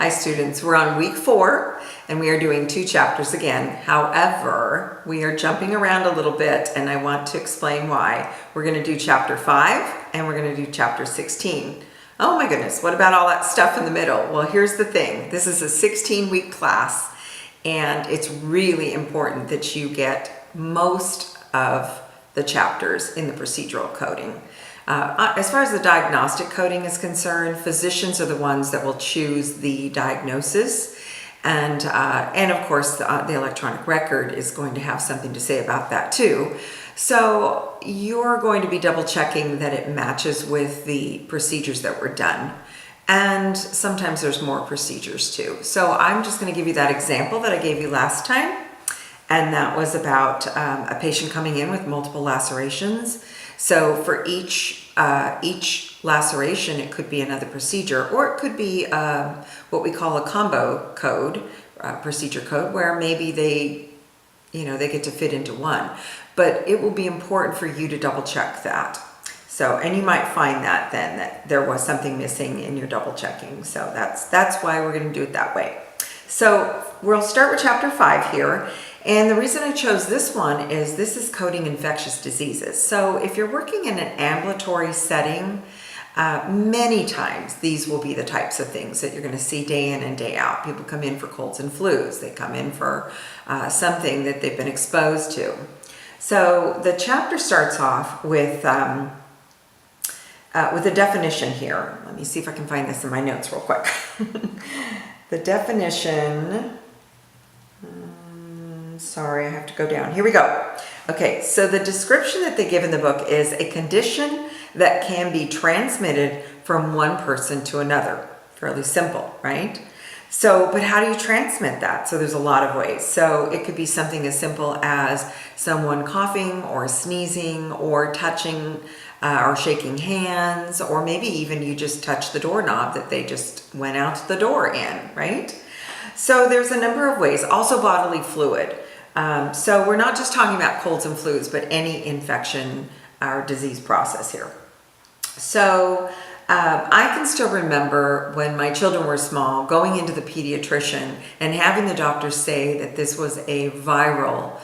Hi students, we're on week 4 and we are doing 2 chapters again. However, we are jumping around a little bit and I want to explain why. We're going to do chapter 5 and we're going to do chapter 16. Oh my goodness, what about all that stuff in the middle? Well, here's the thing. This is a 16-week class and it's really important that you get most of the chapters in the procedural coding. As far as the diagnostic coding is concerned, physicians are the ones that will choose the diagnosis, and of course the electronic record is going to have something to say about that too. So you're going to be double checking that it matches with the procedures that were done, and sometimes there's more procedures too. So I'm just going to give you that example that I gave you last time, and that was about a patient coming in with multiple lacerations. So for each laceration, it could be another procedure, or it could be what we call a combo code, procedure code, where maybe they get to fit into one. But it will be important for you to double check that. So, and you might find that then that there was something missing in your double checking. So that's why we're going to do it that way. So we'll start with chapter 5 here. And the reason I chose this one is this is coding infectious diseases. So if you're working in an ambulatory setting, many times these will be the types of things that you're going to see day in and day out. People come in for colds and flus. They come in for something that they've been exposed to. So the chapter starts off with a definition here. Let me see if I can find this in my notes real quick. The definition... Sorry, I have to go down. Here we go. Okay, so the description that they give in the book is a condition that can be transmitted from one person to another. Fairly simple, right? So, but how do you transmit that? So there's a lot of ways. So it could be something as simple as someone coughing or sneezing or touching or shaking hands, or maybe even you just touch the doorknob that they just went out the door in, right? So there's a number of ways. Also bodily fluid. So we're not just talking about colds and flus, but any infection or disease process here. So I can still remember when my children were small, going into the pediatrician and having the doctor say that this was a viral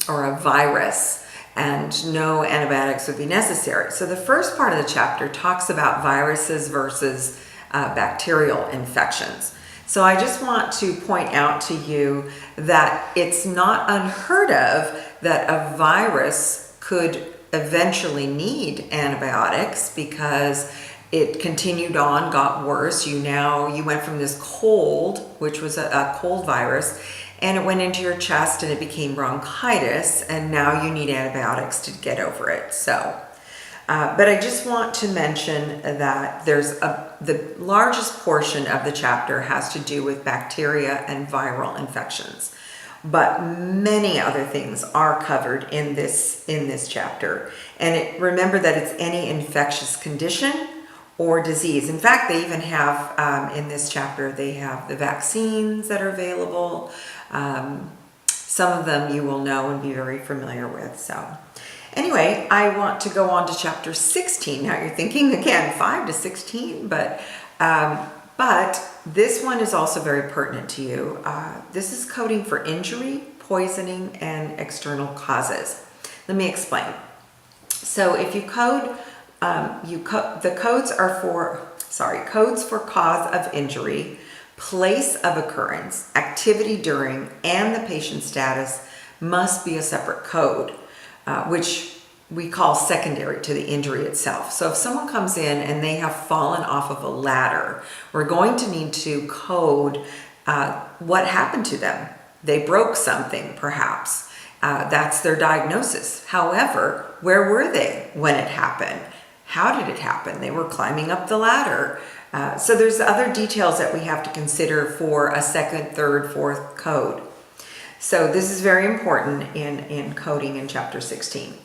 or a virus and no antibiotics would be necessary. So the first part of the chapter talks about viruses versus bacterial infections. So I just want to point out to you that it's not unheard of that a virus could eventually need antibiotics because it continued on, got worse. You went from this cold, which was a cold virus, and it went into your chest and it became bronchitis, and now you need antibiotics to get over it. So. But I just want to mention that the largest portion of the chapter has to do with bacteria and viral infections, but many other things are covered in this chapter. And remember that it's any infectious condition or disease. In fact, they even have in this chapter they have the vaccines that are available. Some of them you will know and be very familiar with. So. Anyway, I want to go on to chapter 16. Now you're thinking, again, 5 to 16, but this one is also very pertinent to you. This is coding for injury, poisoning, and external causes. Let me explain. So if you code, the codes are codes for cause of injury, place of occurrence, activity during, and the patient status must be a separate code. Which we call secondary to the injury itself. So if someone comes in and they have fallen off of a ladder, we're going to need to code what happened to them. They broke something, perhaps. That's their diagnosis. However, where were they when it happened? How did it happen? They were climbing up the ladder. So there's other details that we have to consider for a second, third, fourth code. So this is very important in coding in chapter 16.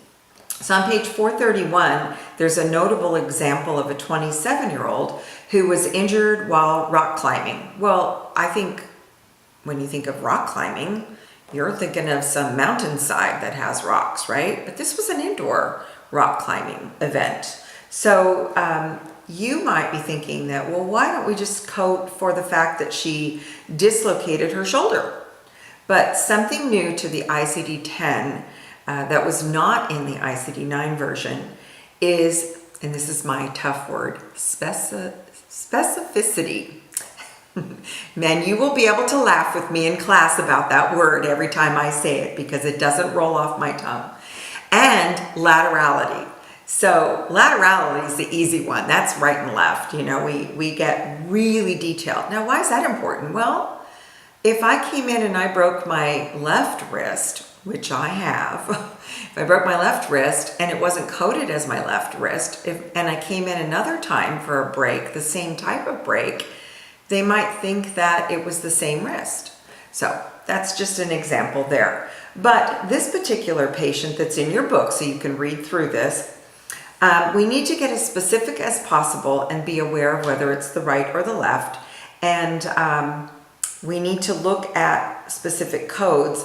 So on page 431, there's a notable example of a 27-year-old who was injured while rock climbing. Well, I think when you think of rock climbing, you're thinking of some mountainside that has rocks, right? But this was an indoor rock climbing event. So you might be thinking that, well, why don't we just code for the fact that she dislocated her shoulder? But something new to the ICD-10 that was not in the ICD-9 version is, and this is my tough word, specificity. Man, you will be able to laugh with me in class about that word every time I say it because it doesn't roll off my tongue. And laterality. So laterality is the easy one. That's right and left. You know, we get really detailed. Now, why is that important? Well, if I came in and I broke my left wrist, which I have, if I broke my left wrist and it wasn't coded as my left wrist, and I came in another time for a break, the same type of break, they might think that it was the same wrist. So that's just an example there. But this particular patient that's in your book, so you can read through this, we need to get as specific as possible and be aware of whether it's the right or the left. And we need to look at specific codes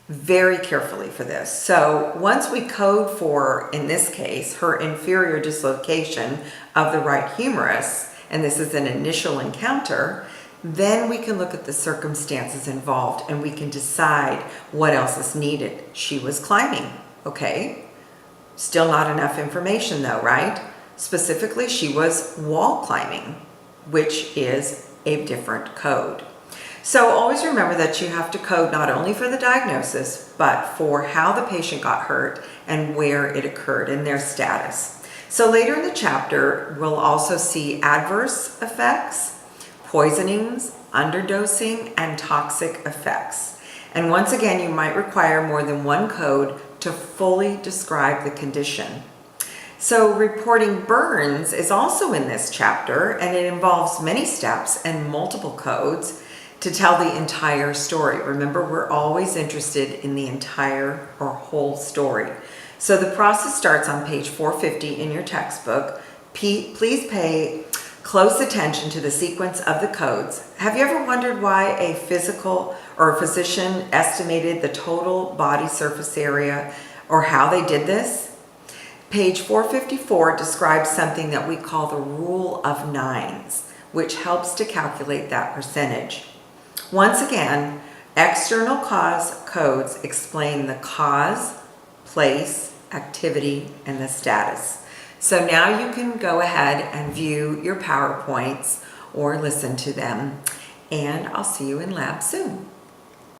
very carefully for this. So once we code for, in this case, her inferior dislocation of the right humerus, and this is an initial encounter, then we can look at the circumstances involved and we can decide what else is needed. She was climbing, okay? Still not enough information though, right? Specifically, she was wall climbing, which is a different code. So always remember that you have to code not only for the diagnosis, but for how the patient got hurt and where it occurred and their status. So later in the chapter, we'll also see adverse effects, poisonings, underdosing, and toxic effects. And once again, you might require more than one code to fully describe the condition. So reporting burns is also in this chapter, and it involves many steps and multiple codes to tell the entire story. Remember, we're always interested in the entire or whole story. So the process starts on page 450 in your textbook. Please pay close attention to the sequence of the codes. Have you ever wondered why a physical or a physician estimated the total body surface area or how they did this? Page 454 describes something that we call the rule of nines, which helps to calculate that percentage. Once again, external cause codes explain the cause, place, activity, and the status. So now you can go ahead and view your PowerPoints or listen to them, and I'll see you in lab soon.